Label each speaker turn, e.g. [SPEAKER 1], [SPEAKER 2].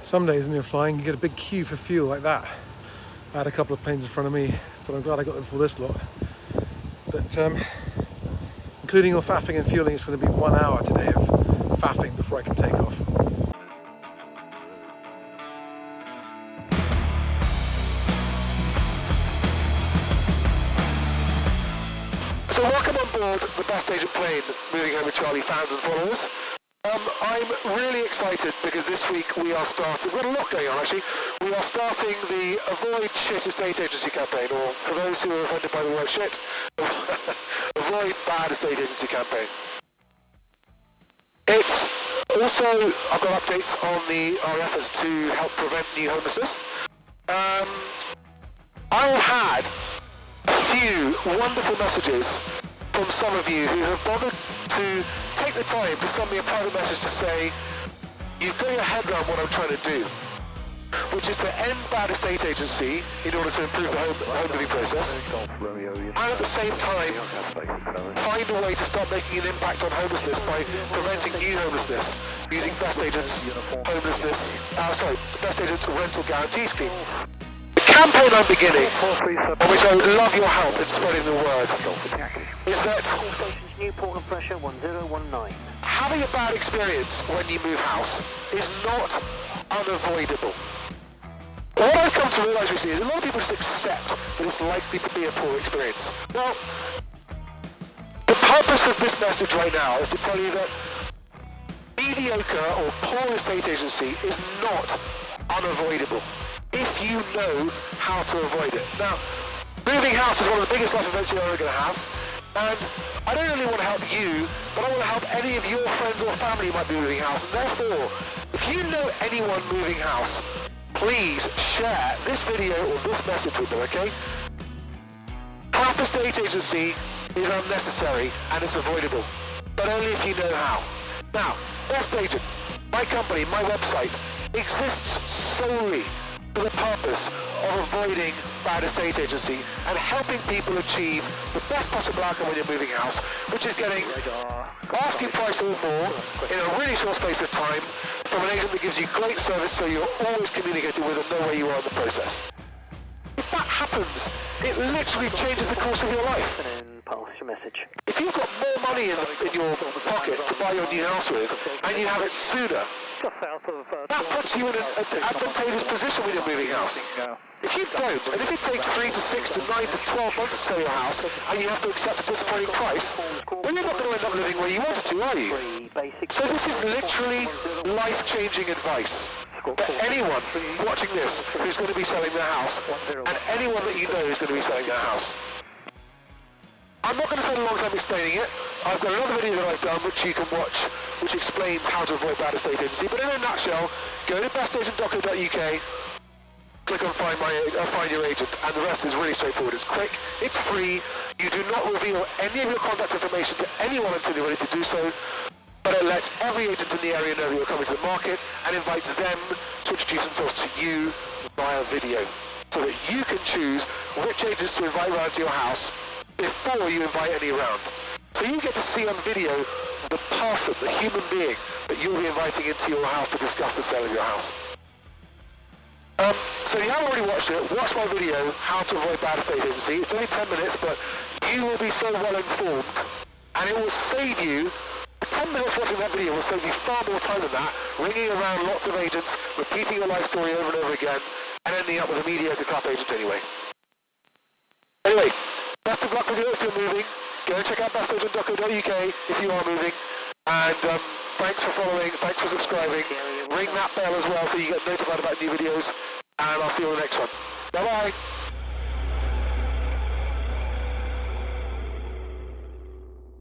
[SPEAKER 1] Some days when you're flying, you get a big queue for fuel like that. I had a couple of planes in front of me, but I'm glad I got them for this lot. But including all faffing and fueling, it's going to be 1 hour today of faffing before I can take off. So welcome on board the BestAgent plane, moving home with Charlie fans and followers. I'm really excited because this week we are starting, we've got a lot going on actually. We are starting the Avoid Shit Estate Agency campaign, or for those who are offended by the word shit, Avoid Bad Estate Agency campaign. It's also, I've got updates on our efforts to help prevent new homelessness. I've had a few wonderful messages from some of you who have bothered to take the time to send me a private message to say, you've got your head around what I'm trying to do, which is to end bad estate agency in order to improve the home moving process, and at the same time find a way to start making an impact on homelessness by preventing new homelessness using BestAgent's BestAgent's rental guarantee scheme. The campaign I'm beginning, on which I would love your help in spreading the word, is that having a bad experience when you move house is not unavoidable. What I've come to realise recently is a lot of people just accept that it's likely to be a poor experience. Well, the purpose of this message right now is to tell you that mediocre or poor estate agency is not unavoidable if you know how to avoid it. Now, moving house is one of the biggest life events you're ever going to have, and I don't only want to help you, but I want to help any of your friends or family who might be moving house, and therefore, if you know anyone moving house, please share this video or this message with them, okay? Crap estate agency is unnecessary and it's avoidable, but only if you know how. Now, BestAgent, my company, my website, exists solely for the purpose of avoiding bad estate agency and helping people achieve the best possible outcome when you're moving house, which is getting asking price or more in a really short space of time from an agent that gives you great service so you're always communicating with and know where you are in the process. If that happens, it literally changes the course of your life. If you've got more money in your pocket to buy your new house with and you have it sooner, that puts you in an advantageous position when you're moving house. If you don't, and if it takes 3 to 6 to 9 to 12 months to sell your house and you have to accept a disappointing price, well, you're not going to end up living where you wanted to, are you? So this is literally life-changing advice for anyone watching this who's going to be selling their house and anyone that you know who's going to be selling their house. I'm not going to spend a long time explaining it. I've got another video that I've done which you can watch, which explains how to avoid bad estate agency. But in a nutshell, go to bestagent.co.uk, click on Find Your Agent, and the rest is really straightforward. It's quick, it's free. You do not reveal any of your contact information to anyone until you're ready to do so. But it lets every agent in the area know that you're coming to the market and invites them to introduce themselves to you via video, so that you can choose which agents to invite around to your house before you invite any around. So you get to see on video the person, the human being that you'll be inviting into your house to discuss the sale of your house. So if you haven't already watched it, watch my video, How to Avoid Bad Estate Agency. It's only 10 minutes, but you will be so well informed, and it will save you, 10 minutes watching that video will save you far more time than that, ringing around lots of agents, repeating your life story over and over again, and ending up with a mediocre crap agent anyway. Anyway, best of luck with you if you're moving. Go and check out bestagent.co.uk if you are moving. And thanks for following, thanks for subscribing. Ring that bell as well so you get notified about new videos. And I'll see you on the next one. Bye-bye.